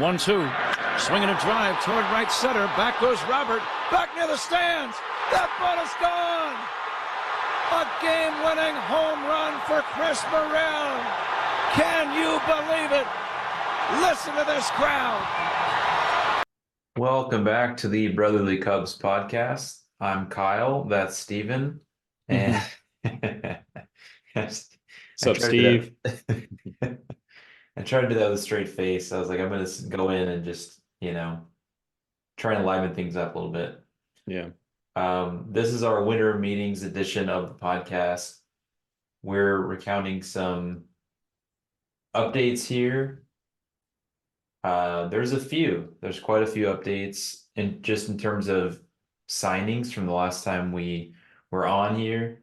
1-2, swinging a drive toward right center. Back goes Robert, back near the stands. That ball is gone. A game-winning home run for Chris Morel. Can you believe it? Listen to this crowd. Welcome back to the Brotherly Cubs podcast. I'm Kyle. That's Steven. And What's up, Steve? I tried to do that with a straight face. I was like, I'm going to go in and just, try and liven things up a little bit. Yeah. This is our winter meetings edition of the podcast. We're recounting some updates here. There's quite a few updates in terms of signings from the last time we were on here.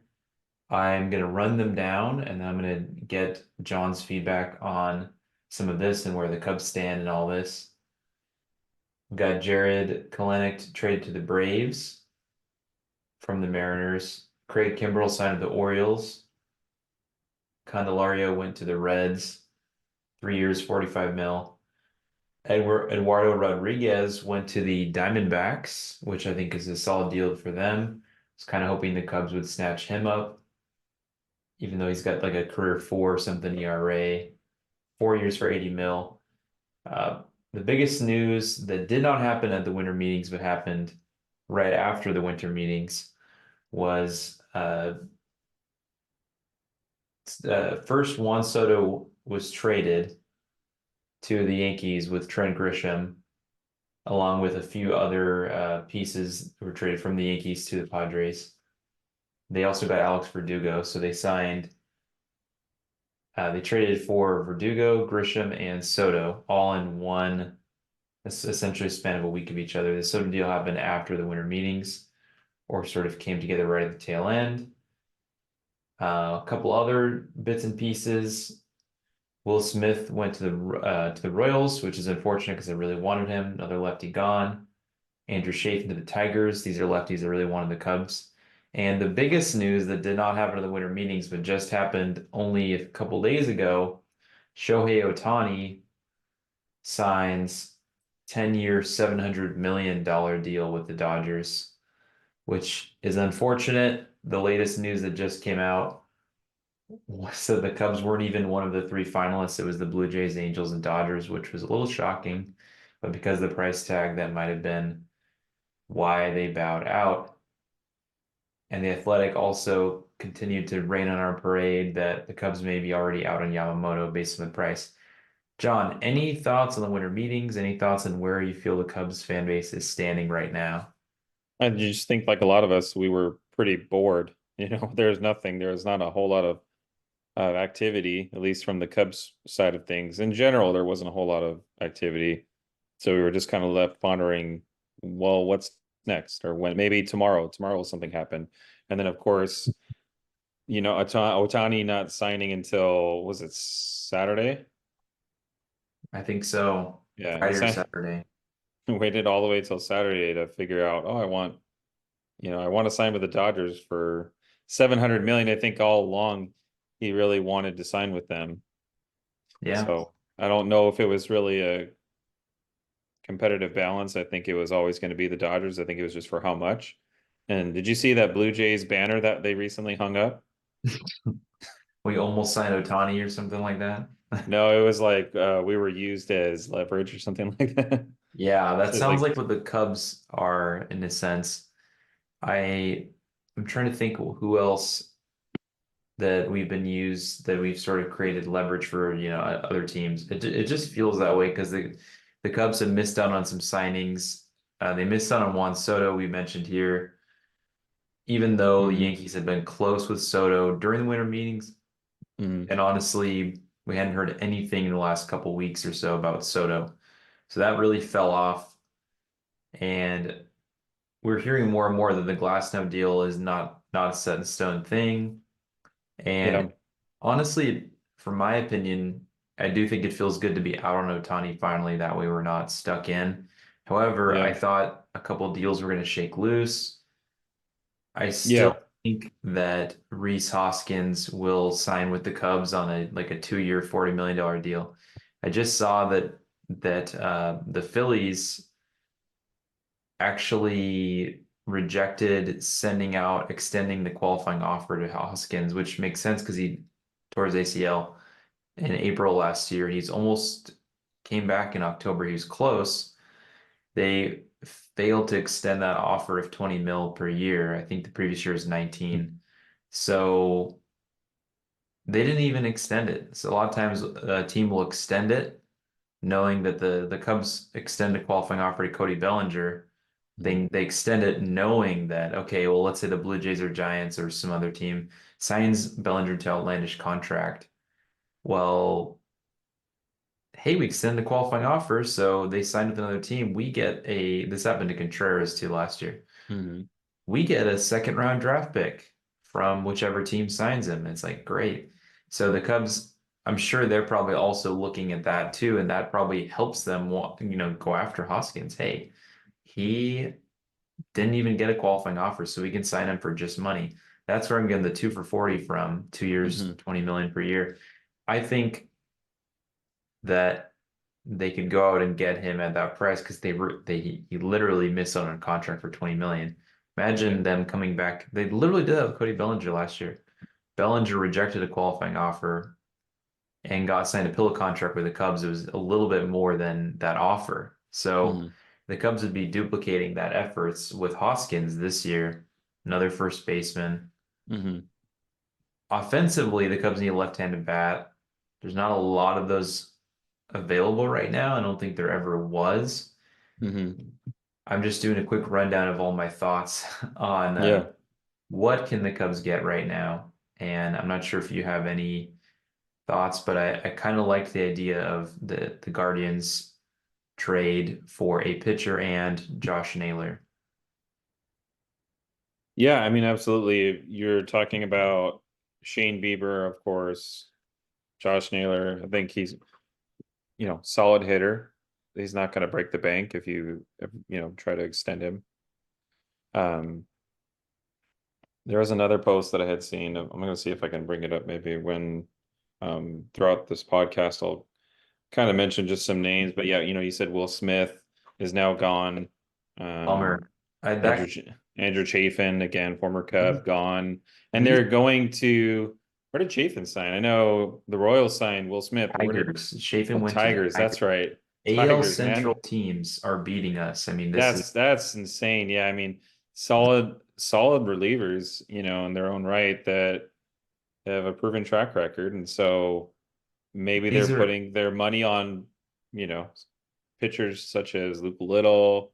I'm going to run them down and then I'm going to get John's feedback on some of this and where the Cubs stand and all this. We've got Jared Kelenic traded to the Braves from the Mariners. Craig Kimbrell signed with the Orioles. Candelario went to the Reds, 3 years, $45 million. Eduardo Rodriguez went to the Diamondbacks, which I think is a solid deal for them. I was kind of hoping the Cubs would snatch him up, even though he's got like a career 4-something ERA, 4 years for $80 million. The biggest news that did not happen at the winter meetings, but happened right after the winter meetings, was first Juan Soto was traded to the Yankees with Trent Grisham, along with a few other pieces that were traded from the Yankees to the Padres. They also got Alex Verdugo, so they traded for Verdugo, Grisham, and Soto, all in one, essentially span of a week of each other. The Soto deal happened after the winter meetings, or sort of came together right at the tail end. A couple other bits and pieces. Will Smith went to the Royals, which is unfortunate because I really wanted him. Another lefty gone. Andrew Chafin to the Tigers. These are lefties I really wanted the Cubs. And the biggest news that did not happen at the winter meetings, but just happened only a couple days ago, Shohei Ohtani signs 10-year, $700 million deal with the Dodgers, which is unfortunate. The latest news that just came out said the Cubs weren't even one of the three finalists. It was the Blue Jays, Angels, and Dodgers, which was a little shocking. But because of the price tag, that might have been why they bowed out. And the Athletic also continued to rain on our parade that the Cubs may be already out on Yamamoto based on the price. John, any thoughts on the winter meetings? Any thoughts on where you feel the Cubs fan base is standing right now? I just think, like a lot of us, we were pretty bored. There's not a whole lot of activity, at least from the Cubs side of things. In general, there wasn't a whole lot of activity. So we were just kind of left pondering, well, what's next? Or when maybe tomorrow will something happen. And then, of course, Ohtani not signing until, was it Saturday? I think so. Yeah. Friday or Saturday. Waited all the way till Saturday to figure out, I want to sign with the Dodgers for $700 million. I think all along he really wanted to sign with them. Yeah. So I don't know if it was really a competitive balance. I think it was always going to be the Dodgers. I think it was just for how much. And did you see that Blue Jays banner that they recently hung up? We almost signed Ohtani or something like that. No, it was like we were used as leverage or something like that. Yeah, that So sounds like what the Cubs are in a sense. I'm trying to think who else that we've sort of created leverage for, other teams. It just feels that way because the Cubs have missed out on some signings. They missed out on Juan Soto, we mentioned here. Even though the Yankees had been close with Soto during the winter meetings. And honestly, we hadn't heard anything in the last couple weeks or so about Soto. So that really fell off. And we're hearing more and more that the Glasnow deal is not a set in stone thing. And honestly, from my opinion, I do think it feels good to be out on Ohtani finally. That way we're not stuck in. However, I thought a couple deals were going to shake loose. I still think that Rhys Hoskins will sign with the Cubs on a 2-year, $40 million deal. I just saw that that the Phillies actually rejected extending the qualifying offer to Hoskins, which makes sense because he tore his ACL in April last year. He's almost came back in October. He was close. They failed to extend that offer of 20 mil per year. I think the previous year was 19. So they didn't even extend it. So a lot of times a team will extend it knowing that the Cubs extend a qualifying offer to Cody Bellinger. They extend it knowing that, okay, well, let's say the Blue Jays or Giants or some other team signs Bellinger to outlandish contract. Well, hey, we extend the qualifying offer, so they signed with another team. This happened to Contreras too last year. Mm-hmm. We get a second round draft pick from whichever team signs him. It's like, great. So the Cubs, I'm sure they're probably also looking at that too, and that probably helps them go after Hoskins. Hey, he didn't even get a qualifying offer, so we can sign him for just money. That's where I'm getting the 2 for 40 from, 2 years, 20 million per year. I think that they could go out and get him at that price because he literally missed out on a contract for 20 million. Imagine them coming back. They literally did that with Cody Bellinger last year. Bellinger rejected a qualifying offer and got signed a pillow contract with the Cubs. It was a little bit more than that offer. So the Cubs would be duplicating that efforts with Hoskins this year, another first baseman. Offensively, the Cubs need a left-handed bat. There's not a lot of those available right now. I don't think there ever was. I'm just doing a quick rundown of all my thoughts on what can the Cubs get right now. And I'm not sure if you have any thoughts, but I kind of like the idea of the Guardians trade for a pitcher and Josh Naylor. Yeah, I mean, absolutely. You're talking about Shane Bieber, of course, Josh Naylor. I think he's, solid hitter. He's not going to break the bank if you try to extend him. There was another post that I had seen. I'm going to see if I can bring it up maybe when throughout this podcast I'll kind of mention just some names. But yeah, you said Will Smith is now gone. Bummer. Andrew Chafin, again, former Cub, gone. And they're going to where did Chafin sign? I know the Royals signed Will Smith. Tigers. Chafin went to Tigers. That's right. AL Tigers, Central man. teams are beating us. I mean, That's insane. Yeah, I mean, solid relievers, in their own right that have a proven track record, and so maybe they're putting their money on, pitchers such as Luke Little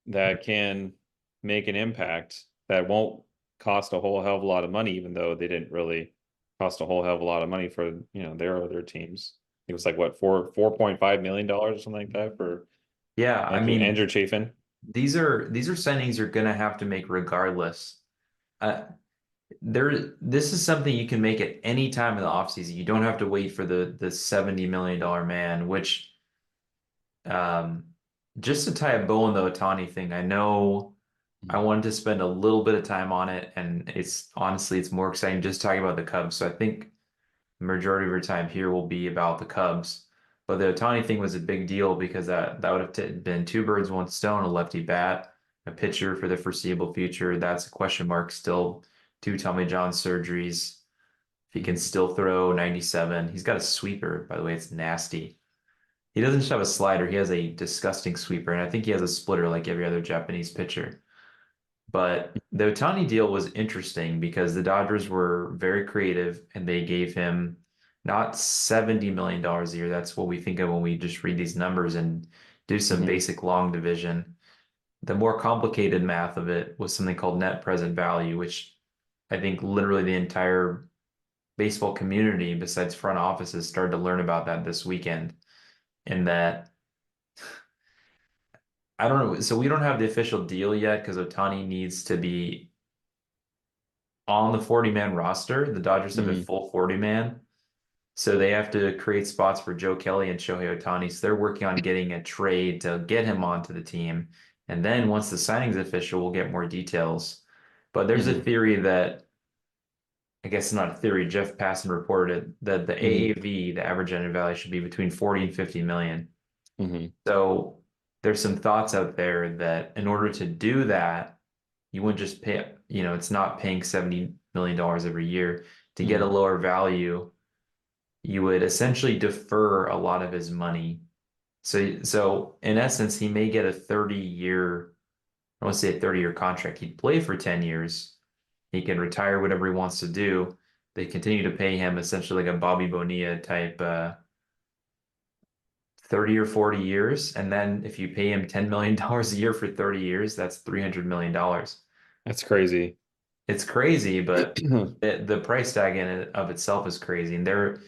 that can make an impact that won't cost a whole hell of a lot of money, even though they didn't really cost a whole hell of a lot of money for their other teams. It was like what $4.5 million or something like that for Andrew Chafin. These are signings you're gonna have to make regardless. This is something you can make at any time in the offseason. You don't have to wait for the $70 million man, which just to tie a bow on the Ohtani thing, I know I wanted to spend a little bit of time on it, and it's more exciting just talking about the Cubs. So I think the majority of your time here will be about the Cubs. But the Ohtani thing was a big deal because that would have been two birds, one stone, a lefty bat, a pitcher for the foreseeable future. That's a question mark still. 2 Tommy John surgeries. If he can still throw 97. He's got a sweeper, by the way, it's nasty. He doesn't just have a slider, he has a disgusting sweeper, and I think he has a splitter like every other Japanese pitcher. But the Ohtani deal was interesting because the Dodgers were very creative and they gave him not $70 million a year. That's what we think of when we just read these numbers and do some basic long division. The more complicated math of it was something called net present value, which I think literally the entire baseball community, besides front offices, started to learn about that this weekend. And that, I don't know. So we don't have the official deal yet because Ohtani needs to be on the 40-man roster. The Dodgers have a full 40-man. So they have to create spots for Joe Kelly and Shohei Ohtani. So they're working on getting a trade to get him onto the team. And then once the signing's official, we'll get more details. But there's a theory that, I guess it's not a theory, Jeff Passan reported it, that the AAV, the average annual value, should be between 40 and 50 million. So there's some thoughts out there that in order to do that, you wouldn't just pay, it's not paying $70 million every year to get a lower value. You would essentially defer a lot of his money. So in essence, he may get a 30-year, I want to say a 30-year contract. He'd play for 10 years. He can retire whatever he wants to do. They continue to pay him essentially like a Bobby Bonilla type 30 or 40 years. And then if you pay him $10 million a year for 30 years, that's $300 million. That's crazy. It's crazy, but the price tag in it of itself is crazy. And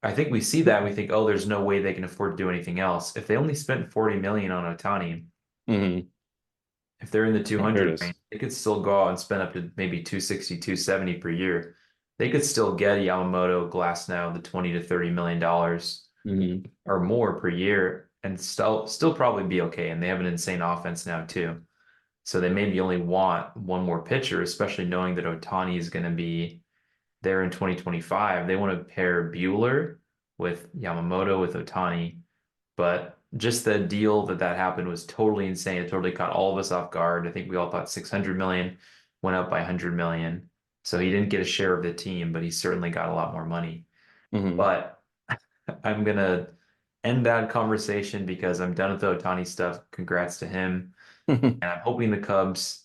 I think we see that and we think, oh, there's no way they can afford to do anything else. If they only spent 40 million on Ohtani, if they're in the Here it 200 is. range, they could still go out and spend up to maybe 260, 270 per year. They could still get Yamamoto, Glasnow, the 20 to 30 million dollars or more per year and still probably be okay. And they have an insane offense now too. So they maybe only want one more pitcher, especially knowing that Ohtani is going to be there in 2025. They want to pair Bueller with Yamamoto with Ohtani, but just the deal that happened was totally insane. It totally caught all of us off guard. I think we all thought 600 million, went up by 100 million. So he didn't get a share of the team, but he certainly got a lot more money. But I'm gonna end that conversation because I'm done with the Ohtani stuff. Congrats to him. And I'm hoping the Cubs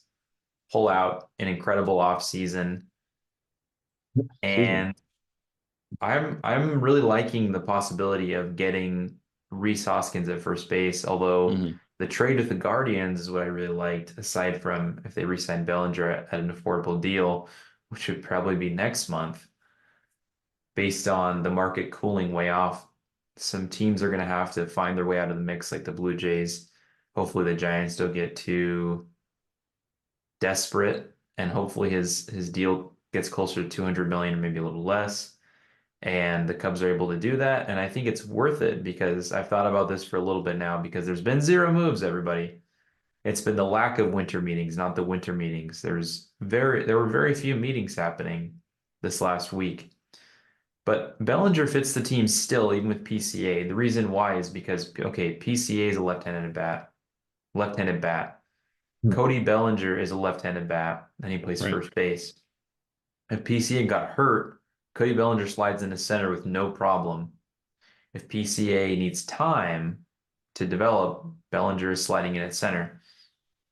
pull out an incredible offseason. And I'm really liking the possibility of getting Rhys Hoskins at first base, although the trade with the Guardians is what I really liked, aside from if they re-sign Bellinger at an affordable deal, which would probably be next month, based on the market cooling way off. Some teams are going to have to find their way out of the mix, like the Blue Jays. Hopefully the Giants don't get too desperate, and hopefully his deal gets closer to 200 million or maybe a little less. And the Cubs are able to do that. And I think it's worth it because I've thought about this for a little bit now because there's been zero moves, everybody. It's been the lack of winter meetings, not the winter meetings. There were very few meetings happening this last week. But Bellinger fits the team still, even with PCA. The reason why is because, okay, PCA is a left-handed bat. Cody Bellinger is a left-handed bat, and he plays first base. If PCA got hurt, Cody Bellinger slides into center with no problem. If PCA needs time to develop, Bellinger is sliding in at center.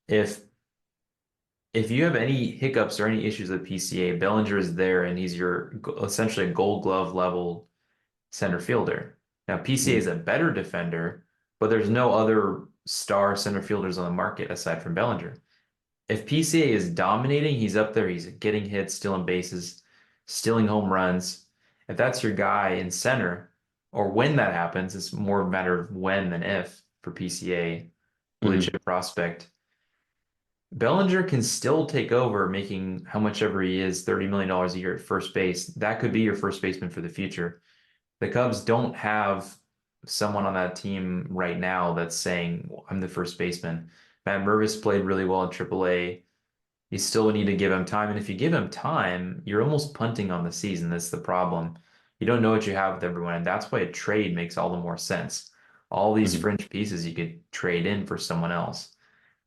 If you have any hiccups or any issues with PCA, Bellinger is there and he's your essentially a Gold Glove level center fielder. Now PCA is a better defender, but there's no other star center fielders on the market aside from Bellinger. If PCA is dominating, he's up there, he's getting hits, stealing bases, stealing home runs. If that's your guy in center, or when that happens, it's more a matter of when than if for PCA, blue chip prospect. Bellinger can still take over making how much ever he is, $30 million a year at first base. That could be your first baseman for the future. The Cubs don't have someone on that team right now that's saying, well, I'm the first baseman. Matt Mervis played really well in AAA. You still need to give him time. And if you give him time, you're almost punting on the season. That's the problem. You don't know what you have with everyone. And that's why a trade makes all the more sense. All these fringe pieces you could trade in for someone else.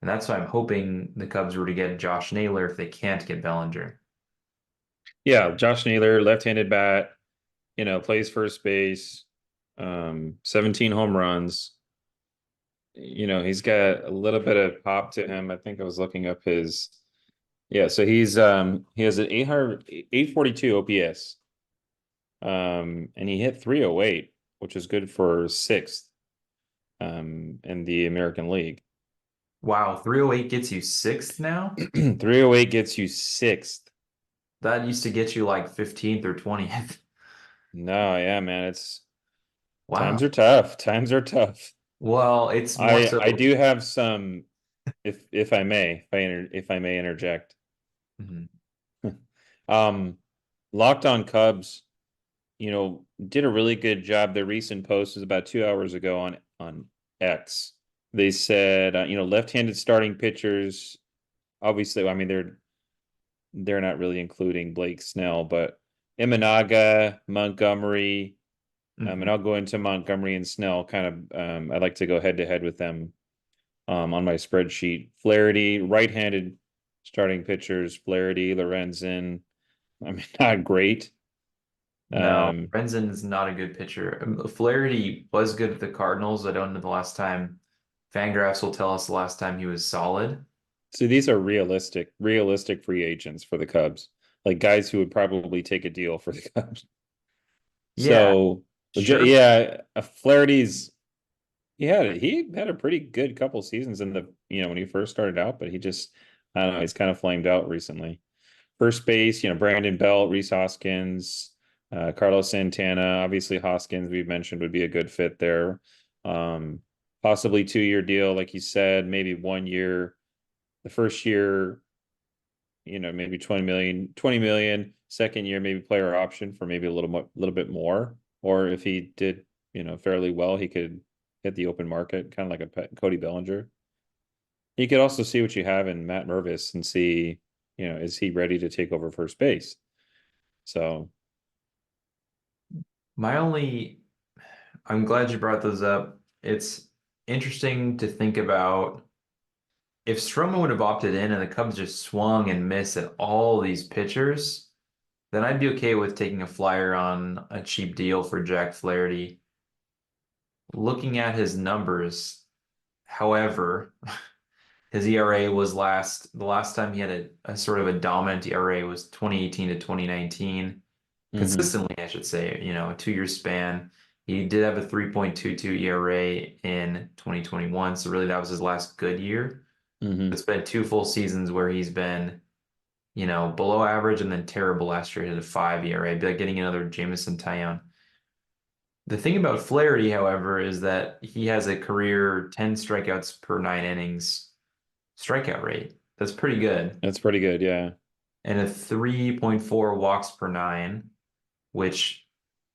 And that's why I'm hoping the Cubs were to get Josh Naylor if they can't get Bellinger. Yeah, Josh Naylor, left-handed bat, plays first base, 17 home runs. He's got a little bit of pop to him. I think I was looking up his so he has an 842 OPS. And he hit 308, which is good for sixth in the American League. Wow, 308 gets you sixth now? 308 gets you sixth. That used to get you like 15th or 20th. No, yeah, man, it's Wow. Times are tough. Times are tough. Well, it's more so. I do have some, if I may, if I may interject. Locked On Cubs, did a really good job. Their recent post was about 2 hours ago on X. They said, left-handed starting pitchers. Obviously, I mean they're not really including Blake Snell, but Imanaga, Montgomery, And I'll go into Montgomery and Snell. Kind of, I like to go head to head with them on my spreadsheet. Flaherty, right-handed starting pitchers. Flaherty, Lorenzen. I mean, not great. No, Renzen is not a good pitcher. Flaherty was good at the Cardinals. I don't know the last time. Fangraphs will tell us the last time he was solid. So these are realistic free agents for the Cubs, like guys who would probably take a deal for the Cubs. Yeah, So, sure. yeah, Flaherty's he had a pretty good couple seasons in the when he first started out, but he just I don't know, he's kind of flamed out recently. First base, Brandon Belt, Reese Hoskins, Carlos Santana. Obviously, Hoskins we've mentioned would be a good fit there. Possibly 2-year deal, like you said, maybe 1 year. The first year, maybe 20 million. Second year, maybe player option for maybe a little bit more. Or if he did, fairly well, he could hit the open market, kind of like a Cody Bellinger. You could also see what you have in Matt Mervis and see, is he ready to take over first base? So I'm glad you brought those up. It's interesting to think about if Stroman would have opted in and the Cubs just swung and missed at all these pitchers, then I'd be okay with taking a flyer on a cheap deal for Jack Flaherty. Looking at his numbers, however, his ERA was the last time he had a sort of a dominant ERA was 2018 to 2019. Consistently, I should say, a 2-year span. He did have a 3.22 ERA in 2021, so really that was his last good year. It's been 2 full seasons where he's been, below average and then terrible last year. He had a 5 ERA, be like getting another Jameson Taillon. The thing about Flaherty, however, is that he has a career 10 strikeouts per 9 innings strikeout rate. That's pretty good. That's pretty good, yeah. And a 3.4 walks per 9, which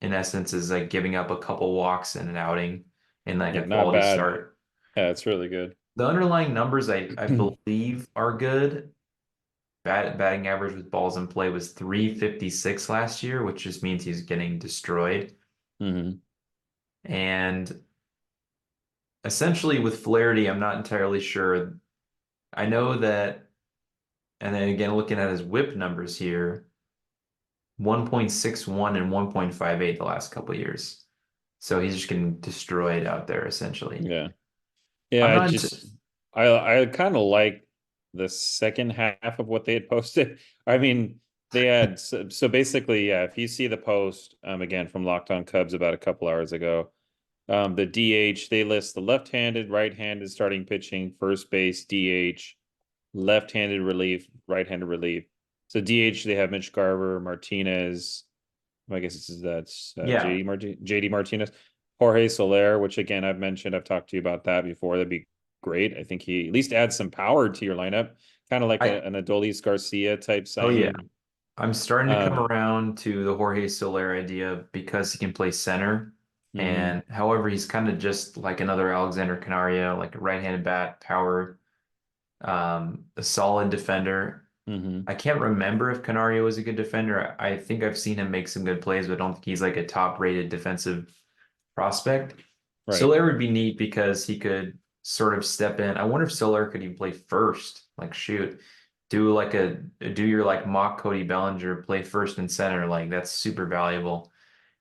in essence is like giving up a couple walks in an outing in like Yeah, a not quality bad. start. Yeah, it's really good. The underlying numbers I believe are good. Batting average with balls in play was 356 last year, which just means he's getting destroyed. And essentially with Flaherty, I'm not entirely sure. I know that, and then again, looking at his whip numbers here, 1.61 and 1.58 the last couple of years. So he's just getting destroyed out there essentially. Yeah. I'm Yeah, not I kind of like the second half of what they had posted. I mean, they had so basically, yeah, if you see the post again from Locked On Cubs about a couple hours ago, the DH, they list the left-handed, right-handed starting pitching, first base, DH, left-handed relief, right-handed relief. So DH, they have Mitch Garver, Martinez. I guess that's yeah. JD Martinez, Jorge Soler, which again I've mentioned, I've talked to you about that before. That'd be great. I think he at least adds some power to your lineup, kind of like an Adolis Garcia type Oh yeah. signing. I'm starting to come around to the Jorge Soler idea because he can play center. And however, he's kind of just like another Alexander Canario, like a right-handed bat, power, a solid defender. I can't remember if Canario was a good defender. I think I've seen him make some good plays, but I don't think he's like a top-rated defensive prospect. Right. Soler would be neat because he could sort of step in. I wonder if Soler could even play first. Like shoot, do your like mock Cody Bellinger, play first and center. Like that's super valuable.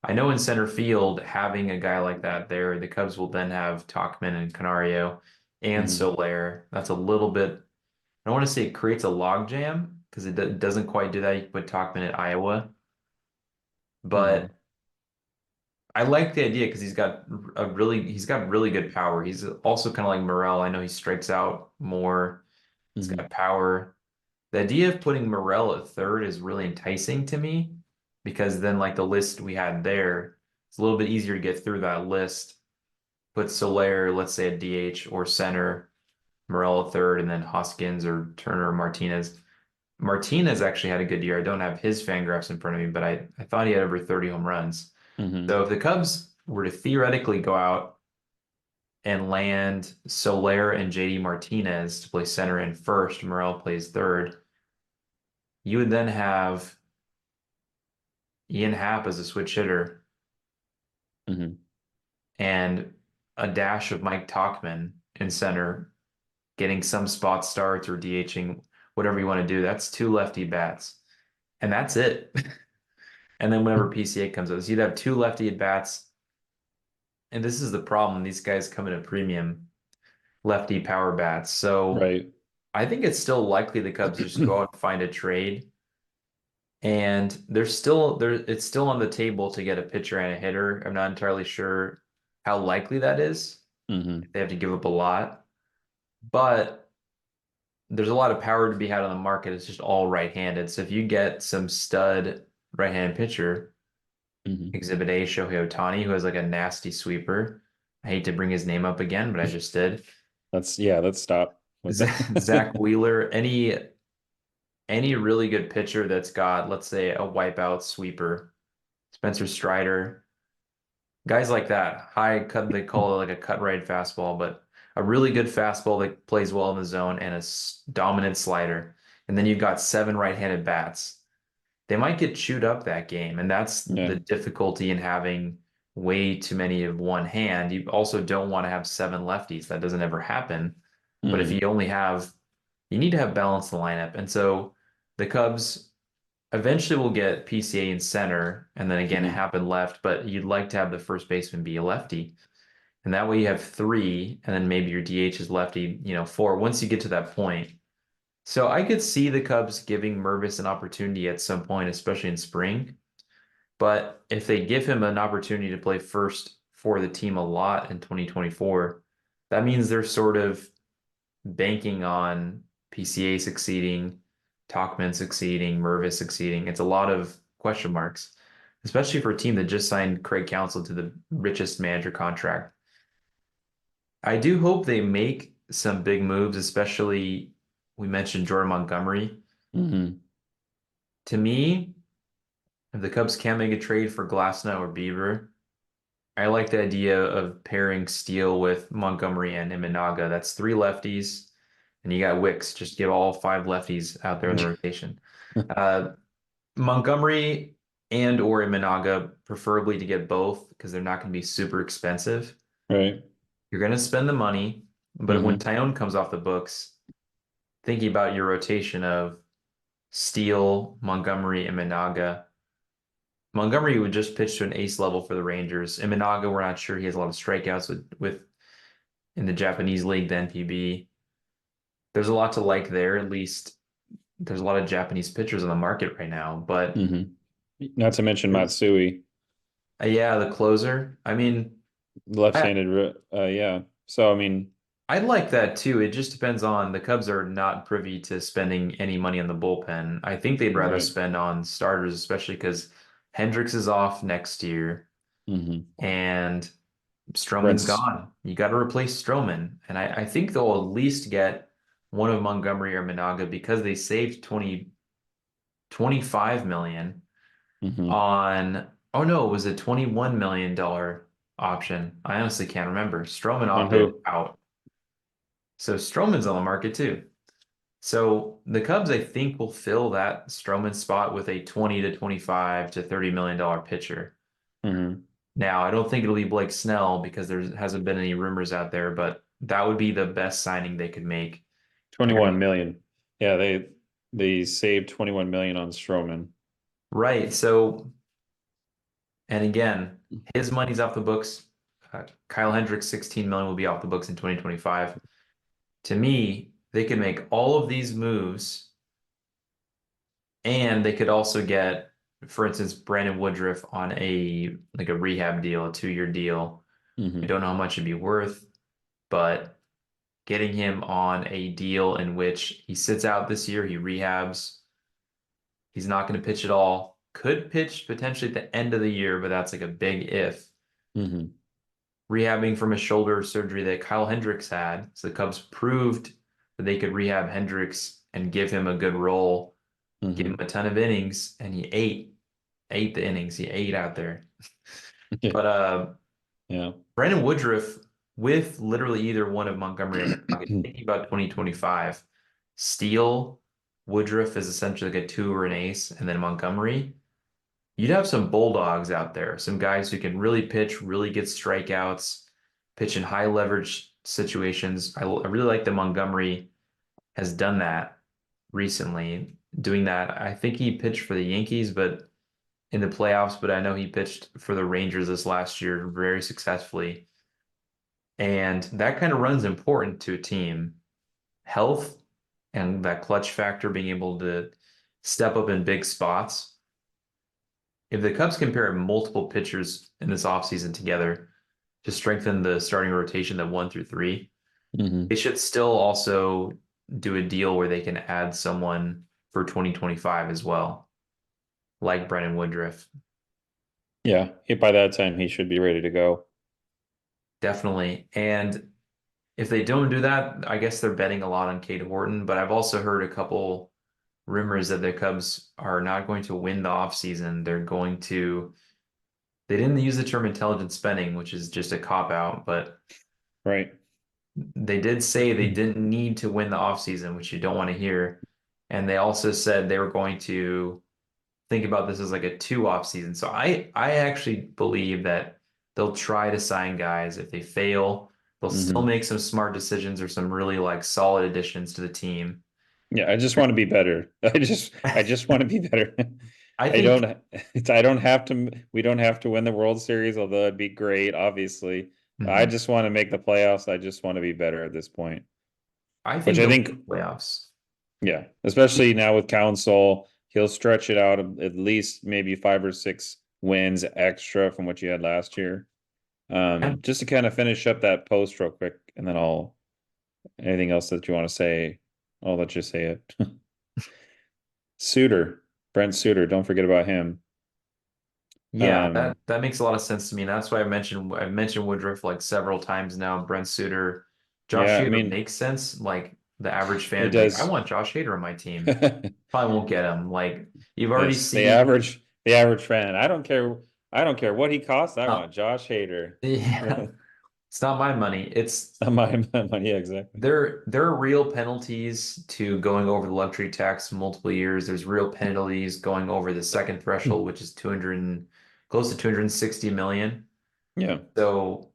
I know in center field, having a guy like that there, the Cubs will then have Tauchman and Canario and Soler. That's a little bit, I don't want to say it creates a logjam because it doesn't quite do that. You can put Tauchman at Iowa. But I like the idea because he's got really good power. He's also kind of like Morel. I know he strikes out more. He's got power. The idea of putting Morel at third is really enticing to me because then like the list we had there, it's a little bit easier to get through that list. Put Soler, let's say at DH or center, Morel at third, and then Hoskins or Turner or Martinez. Martinez actually had a good year. I don't have his Fangraphs in front of me, but I thought he had over 30 home runs. So if the Cubs were to theoretically go out and land Soler and JD Martinez to play center and first, Morel plays third, you would then have Ian Happ as a switch hitter. Mhm. and a dash of Mike Tauchman in center, getting some spot starts or DHing, whatever you want to do. That's 2 lefty bats, and that's it. And then whenever PCA comes out, so you'd have 2 lefty at bats. And this is the problem. These guys come in a premium lefty power bats. So Right. I think it's still likely the Cubs just go out and find a trade. And it's still on the table to get a pitcher and a hitter. I'm not entirely sure how likely that is. Mhm. They have to give up a lot. But there's a lot of power to be had on the market. It's just all right-handed. So if you get some stud right-handed pitcher, Mhm. Exhibit A, Shohei Ohtani, who has like a nasty sweeper. I hate to bring his name up again, but I just did. Let's stop with Zach that. Wheeler, any really good pitcher that's got, let's say, a wipeout sweeper, Spencer Strider, guys like that, high cut, they call it like a cut right fastball, but a really good fastball that plays well in the zone and a dominant slider. And then you've got 7 right-handed bats. They might get chewed up that game, and that's Yeah. the difficulty in having way too many of one hand. You also don't want to have 7 lefties. That doesn't ever happen. But if Mhm. you only have, you need to have balance in the lineup. And so the Cubs eventually will get PCA in center, and then again Mhm. happen left, but you'd like to have the first baseman be a lefty. And that way you have 3, and then maybe your DH is lefty, 4, once you get to that point. So I could see the Cubs giving Mervis an opportunity at some point, especially in spring. But if they give him an opportunity to play first for the team a lot in 2024, that means they're sort of banking on PCA succeeding, Tauchman succeeding, Mervis succeeding. It's a lot of question marks, especially for a team that just signed Craig Counsell to the richest manager contract. I do hope they make some big moves, especially we mentioned Jordan Montgomery. Mhm. To me, if the Cubs can't make a trade for Glasnow or Bieber, I like the idea of pairing Steele with Montgomery and Imanaga. That's 3 lefties, and you got Wicks. Just give all 5 lefties out there in the rotation. Uh, Montgomery and or Imanaga, preferably to get both because they're not going to be super expensive. Right. You're going to spend the money, but when Mhm. Tyone comes off the books, thinking about your rotation of Steele, Montgomery, Imanaga. Montgomery would just pitch to an ace level for the Rangers. Imanaga, we're not sure. He has a lot of strikeouts with in the Japanese league, the NPB. There's a lot to like there. At least there's a lot of Japanese pitchers on the market right now. But Mhm. Not to mention Matsui, yeah, the closer. I mean, I left-handed. Yeah. So I mean, I like that too. It just depends on the Cubs are not privy to spending any money on the bullpen. I think they'd rather right. spend on starters, especially because Hendricks is off next year Mhm. and Stroman's Brent's. gone. You got to replace Stroman. And I think they'll at least get one of Montgomery or Managa because they saved 25 million Mhm. on, oh no, it was a $21 million option. I honestly can't remember. Stroman On opted who? out. So Stroman's on the market too. So the Cubs, I think, will fill that Stroman spot with a 20 to 25 to $30 million pitcher. Mhm. Now, I don't think it'll be Blake Snell because there hasn't been any rumors out there, but that would be the best signing they could make. Pairing 21 million. Yeah, they saved 21 million on Stroman. right. So, and again, his money's off the books. Kyle Hendricks, 16 million will be off the books in 2025. To me, they could make all of these moves and they could also get, for instance, Brandon Woodruff on a like a rehab deal, a 2-year deal. We Mhm. don't know how much it'd be worth, but getting him on a deal in which he sits out this year, he rehabs, he's not going to pitch at all. Could pitch potentially at the end of the year, but that's like a big if. Mhm. Rehabbing from a shoulder surgery that Kyle Hendricks had. So the Cubs proved that they could rehab Hendricks and give him a good role, give him Mhm. a ton of innings, and he ate the innings. He ate out there. But Yeah. Brandon Woodruff with literally either one of Montgomery or McCoggin, thinking about 2025, Steele, Woodruff is essentially like a 2 or an ace, and then Montgomery. you'd have some bulldogs out there, some guys who can really pitch, really get strikeouts, pitch in high leverage situations. I really like that Montgomery has done that recently. Doing that, I think he pitched for the Yankees, but in the playoffs, but I know he pitched for the Rangers this last year very successfully. And that kind of runs important to a team. Health and that clutch factor, being able to step up in big spots. If the Cubs can pair multiple pitchers in this offseason together to strengthen the starting rotation that 1 through 3, Hmm. they should still also do a deal where they can add someone for 2025 as well, like Brennan Woodruff. Yeah, by that time he should be ready to go. Definitely. And if they don't do that, I guess they're betting a lot on Cade Horton, but I've also heard a couple rumors that the Cubs are not going to win the offseason. They didn't use the term intelligent spending, which is just a cop out, but Right. they did say they didn't need to win the offseason, which you don't want to hear. And they also said they were going to think about this as like a 2 off season. So I actually believe that they'll try to sign guys. If they fail, they'll still Hmm. make some smart decisions or some really like solid additions to the team. Yeah, I just want to be better. I just want to be better. I I think, don't I don't have to we don't have to win the World Series, although it'd be great, obviously. I mhm. just want to make the playoffs. I just want to be better at this point. I Which think I they'll think, make the playoffs. yeah, especially now with Council, he'll stretch it out at least maybe 5 or 6 wins extra from what you had last year. And Just to kind of finish up that post real quick, and then I'll anything else that you want to say, I'll let you say it. Suter, Brent Suter, don't forget about him. yeah, Um, that makes a lot of sense to me. And that's why I've mentioned Woodruff like several times now. Brent Suter, Josh yeah, I Hader mean, makes sense. Like the average fan it would be like, I does. want Josh Hader on my team. Probably won't get him. Like you've already Yes, seen the average fan. I don't care what he costs. I uh, want Josh Hader. yeah, it's not my money. It's My money, yeah, exactly. there are real penalties to going over the luxury tax multiple years. There's real penalties going over the second threshold, which is 200 close to 260 million. Yeah. So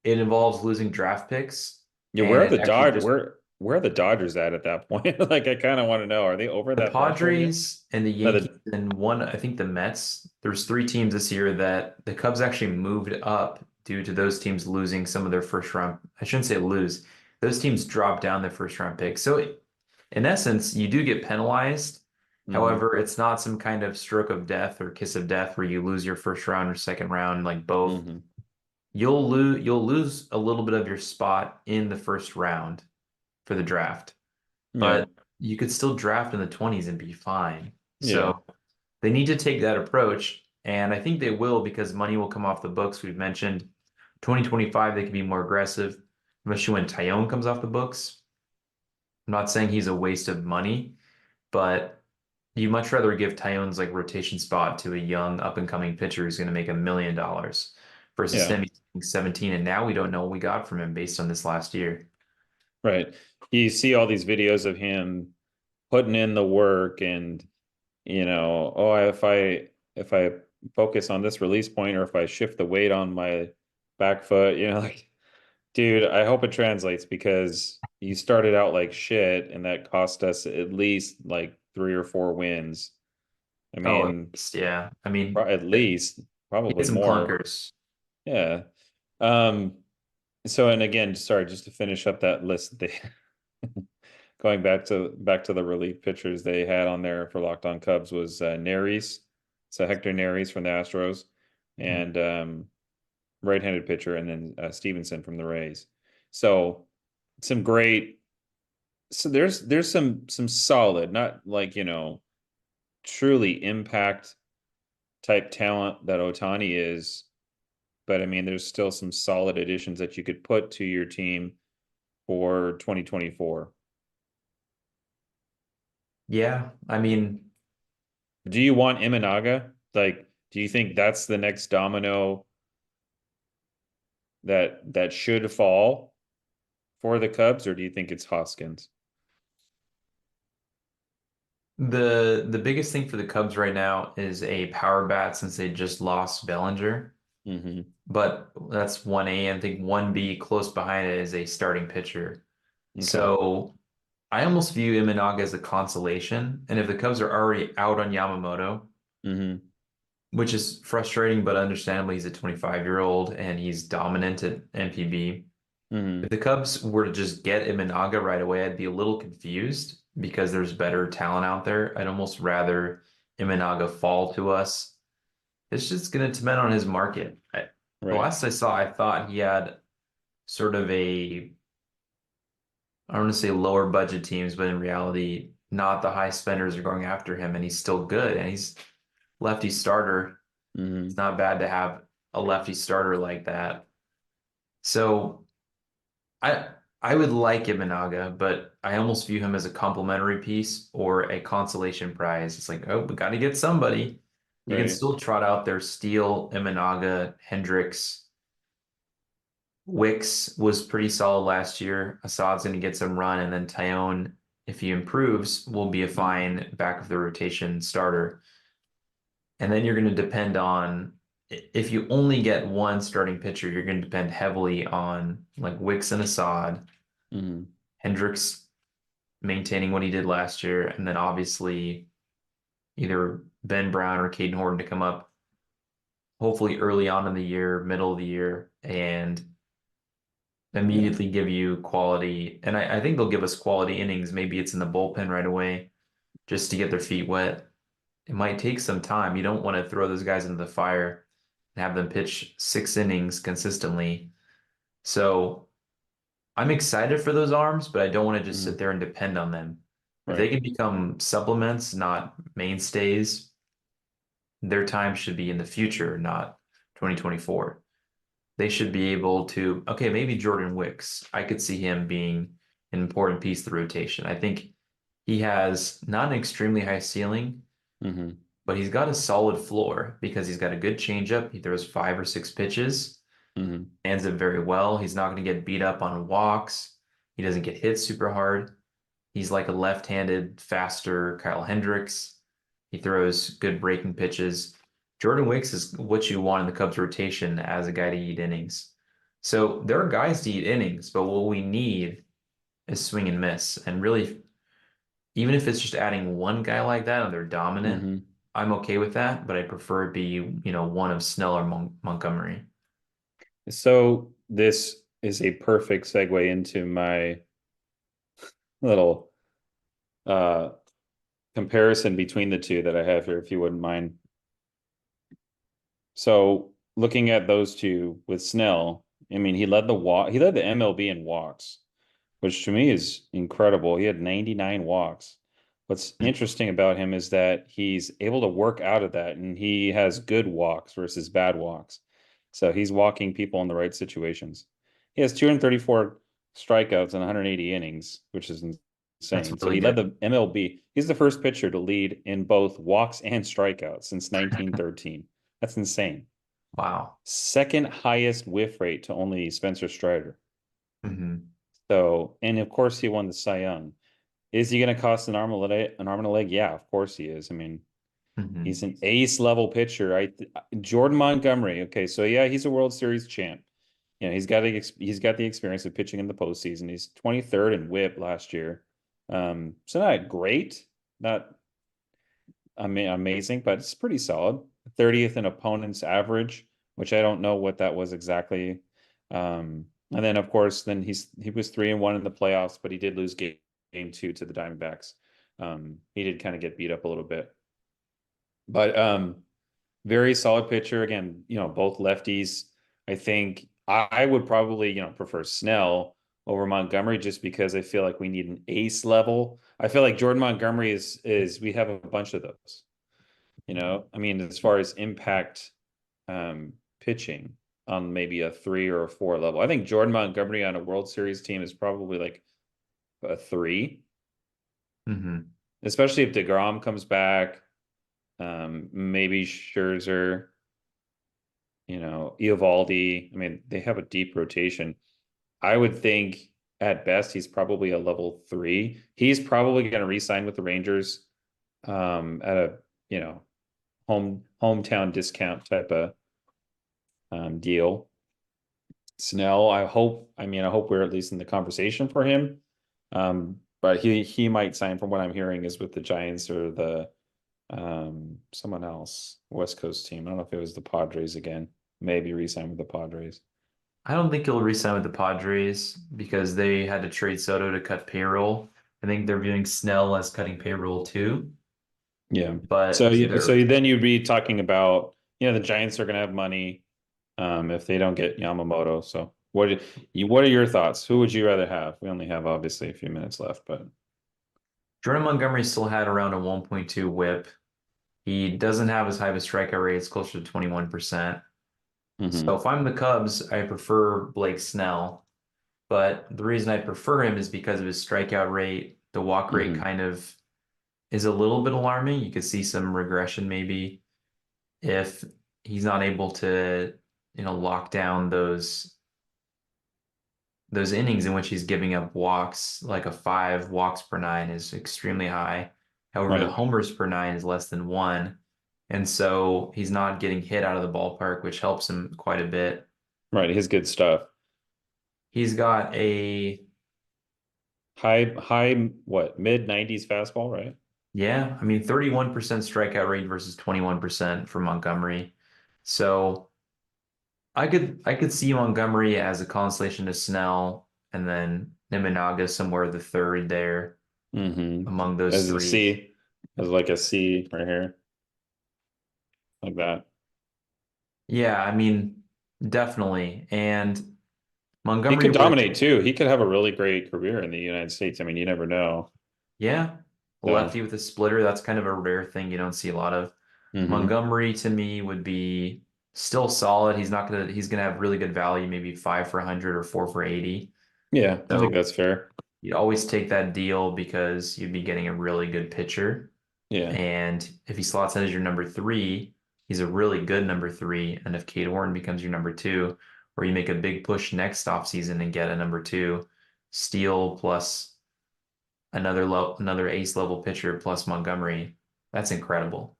it involves losing draft picks, Yeah, and it actually just where are the Dodgers at that point? Like I kind of want to know, are they over the that threshold yet? Padres and the No, Yankees and one, I think the Mets. There's 3 teams this year that the Cubs actually moved up due to those teams losing some of their first round. I shouldn't say lose. Those teams dropped down their first round picks. So in essence, you do get penalized. hmm. However, it's not some kind of stroke of death or kiss of death where you lose your first round or second round, like both. Hmm. You'll lose a little bit of your spot in the first round for the draft, Yeah. but you could still draft in the 20s and be fine. Yeah. So they need to take that approach, and I think they will because money will come off the books. We've mentioned 2025 they can be more aggressive, especially when Tyone comes off the books. I'm not saying he's a waste of money, but you much rather give Tyone's like rotation spot to a young up and coming pitcher who's going to make $1 million versus Yeah. him being 17, and now we don't know what we got from him based on this last year. Right. You see all these videos of him putting in the work and oh, if I focus on this release point or if I shift the weight on my back foot, like dude, I hope it translates because you started out like shit and that cost us at least like 3 or 4 wins. I Oh, at mean, least, yeah. I mean, at he least probably had some more. clunkers. Yeah. Um, so and again, sorry, just to finish up that list, they going back to the relief pitchers they had on there for Locked On Cubs was Neris, so Hector Neris from the Astros, and right-handed pitcher, and then Stevenson from the Rays. So some great. So there's some solid, not like truly impact type talent that Ohtani is, but I mean there's still some solid additions that you could put to your team for 2024. Yeah, I mean, Do you want Imanaga? Like, do you think that's the next domino that should fall for the Cubs, or do you think it's Hoskins? The biggest thing for the Cubs right now is a power bat since they just lost Bellinger. Hmm. But that's 1A. I think 1B close behind it is a starting pitcher. Okay. So I almost view Imanaga as a consolation. And if the Cubs are already out on Yamamoto, Hmm. which is frustrating, but understandably, he's a 25-year-old and he's dominant at NPB. If Hmm. the Cubs were to just get Imanaga right away, I'd be a little confused because there's better talent out there. I'd almost rather Imanaga fall to us. It's just going to depend on his market. The Right. last I saw, I thought he had sort of I don't want to say lower budget teams, but in reality, not the high spenders are going after him, and he's still good. And he's lefty starter. It's Hmm. not bad to have a lefty starter like that. So I I would like Imanaga, but I almost view him as a complimentary piece or a consolation prize. It's like, oh, we got to get somebody. You can Right. still trot out there Steele, Imanaga, Hendricks. Wicks was pretty solid last year. Assad's going to get some run, and then Tyone, if he improves, will be a Mhm. fine back of the rotation starter. And then you're going to depend on if you only get one starting pitcher, you're going to depend heavily on like Wicks and Assad, Mhm. Hendricks maintaining what he did last year, and then obviously either Ben Brown or Caden Horton to come up hopefully early on in the year, middle of the year, and Yeah. immediately give you quality. And I think they'll give us quality innings. Maybe it's in the bullpen right away just to get their feet wet. It might take some time. You don't want to throw those guys into the fire and have them pitch 6 innings consistently. So I'm excited for those arms, but I don't want to just sit Mhm. there and depend on them. If they Right. can become supplements, not mainstays, their time should be in the future, not 2024. They should be able to, okay, maybe Jordan Wicks. I could see him being an important piece of the rotation. I think he has not an extremely high ceiling, Hmm. but he's got a solid floor because he's got a good changeup. He throws 5 or 6 pitches, Hmm. hands it very well. He's not going to get beat up on walks. He doesn't get hit super hard. He's like a left-handed, faster Kyle Hendricks. He throws good breaking pitches. Jordan Wicks is what you want in the Cubs rotation as a guy to eat innings. So there are guys to eat innings, but what we need is swing and miss. And really, even if it's just adding one guy like that and they're dominant, Hmm. I'm okay with that, but I prefer it be, one of Snell or Montgomery. So this is a perfect segue into my little uh comparison between the two that I have here, if you wouldn't mind. So looking at those two with Snell, I mean, he led the MLB in walks, which to me is incredible. He had 99 walks. What's interesting about him is that he's able to work out of that and he has good walks versus bad walks. So he's walking people in the right situations. He has 234 strikeouts and 180 innings, which is That's insane. So really he led good. the MLB. He's the first pitcher to lead in both walks and strikeouts since 1913. That's insane. Wow. Second highest whiff rate to only Spencer Strider. Hmm. So, and of course he won the Cy Young. Is he going to cost an arm and a leg? Yeah, of course he is. I mean, he's Hmm. an ace level pitcher. Jordan Montgomery. Okay, so yeah, he's a World Series champ. You know, he's got the experience of pitching in the postseason. He's 23rd in WHIP last year. So not great, not amazing, but it's pretty solid. 30th in opponent's average, which I don't know what that was exactly. And then of course, then he was 3-1 in the playoffs, but he did lose game two to the Diamondbacks. He did kind of get beat up a little bit, but very solid pitcher. Again, both lefties. I think I would probably, prefer Snell over Montgomery just because I feel like we need an ace level. I feel like Jordan Montgomery is we have a bunch of those. I mean, as far as impact pitching on maybe a 3 or a 4 level, I think Jordan Montgomery on a World Series team is probably like a 3, Hmm. especially if DeGrom comes back, maybe Scherzer, Eovaldi. I mean, they have a deep rotation. I would think at best he's probably a level 3. He's probably going to re-sign with the Rangers. at a, hometown discount type of deal. Snell, I hope we're at least in the conversation for him. But he might sign, from what I'm hearing, is with the Giants or the someone else, West Coast team. I don't know if it was the Padres again. Maybe re-sign with the Padres. I don't think he'll re-sign with the Padres because they had to trade Soto to cut payroll. I think they're viewing Snell as cutting payroll too. Yeah. But So then you'd be talking about, the Giants are going to have money if they don't get Yamamoto. So what are your thoughts? Who would you rather have? We only have obviously a few minutes left, but Jordan Montgomery still had around a 1.2 whip. He doesn't have as high of a strikeout rate. It's closer to 21%. So if I'm the Cubs, I prefer Blake Snell. But the reason I prefer him is because of his strikeout rate. The walk rate kind of is a little bit alarming. You could see some regression maybe if he's not able to, lock down those innings in which he's giving up walks. Like a 5 walks per 9 is extremely high. However, the Right. homers per 9 is less than 1. And so he's not getting hit out of the ballpark, which helps him quite a bit. Right, his good stuff. He's got a High, what, mid-90s fastball, right? Yeah, I mean 31% strikeout rate versus 21% for Montgomery. So I could see Montgomery as a consolation to Snell and then Imanaga somewhere the third there among those As a three. C, as like a C right here, like that. Yeah, I mean definitely. And He Montgomery could with dominate too. He could have a really great career in the United States. I mean, you never know. yeah, So, lefty with a splitter, that's kind of a rare thing you don't see a lot of. hmm Montgomery to me would be still solid. He's gonna have really good value, maybe 5 for 100 or 4 for 80. Yeah, I think So that's fair. you'd always take that deal because you'd be getting a really good pitcher. Yeah. And if he slots in as your number 3, he's a really good number 3. And if Cade Horton becomes your number 2, or you make a big push next offseason and get a number 2, Steele plus another ace level pitcher plus Montgomery, that's incredible.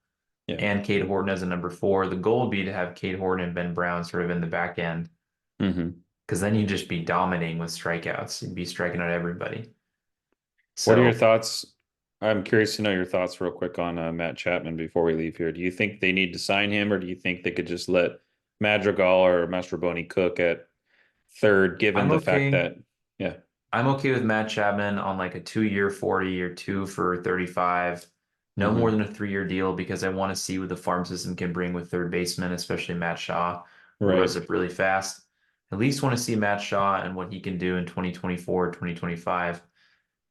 Yeah. And Cade Horton as a number 4. The goal would be to have Cade Horton and Ben Brown sort of in the back end, hmm because then you'd just be dominating with strikeouts. You'd be striking out everybody. What are So your thoughts? I'm curious to know your thoughts real quick on Matt Chapman before we leave here. Do you think they need to sign him, or do you think they could just let Madrigal or Mastroboni cook at third, given I'm the fact okay. that, yeah, I'm okay with Matt Chapman on like a 2-year 40 or 2 for 35. No more hmm than a 3-year deal because I want to see what the farm system can bring with third baseman, especially Matt Shaw, who right. rose up really fast. At least want to see Matt Shaw and what he can do in 2024, 2025.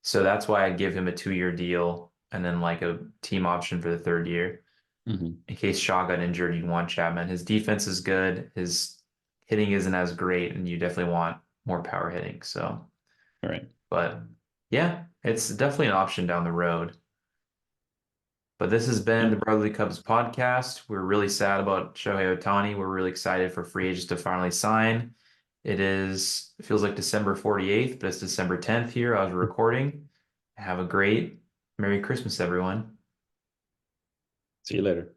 So that's why I give him a 2-year deal and then like a team option for the third year. hmm In case Shaw got injured, you'd want Chapman. His defense is good. His hitting isn't as great, and you definitely want more power hitting. So, All right. but yeah, it's definitely an option down the road. But this has been Yeah. the Brotherly Cubs podcast. We're really sad about Shohei Ohtani. We're really excited for free agents to finally sign. It feels like December 48th, but it's December 10th here as we're recording. Have a great Merry Christmas, everyone. See you later.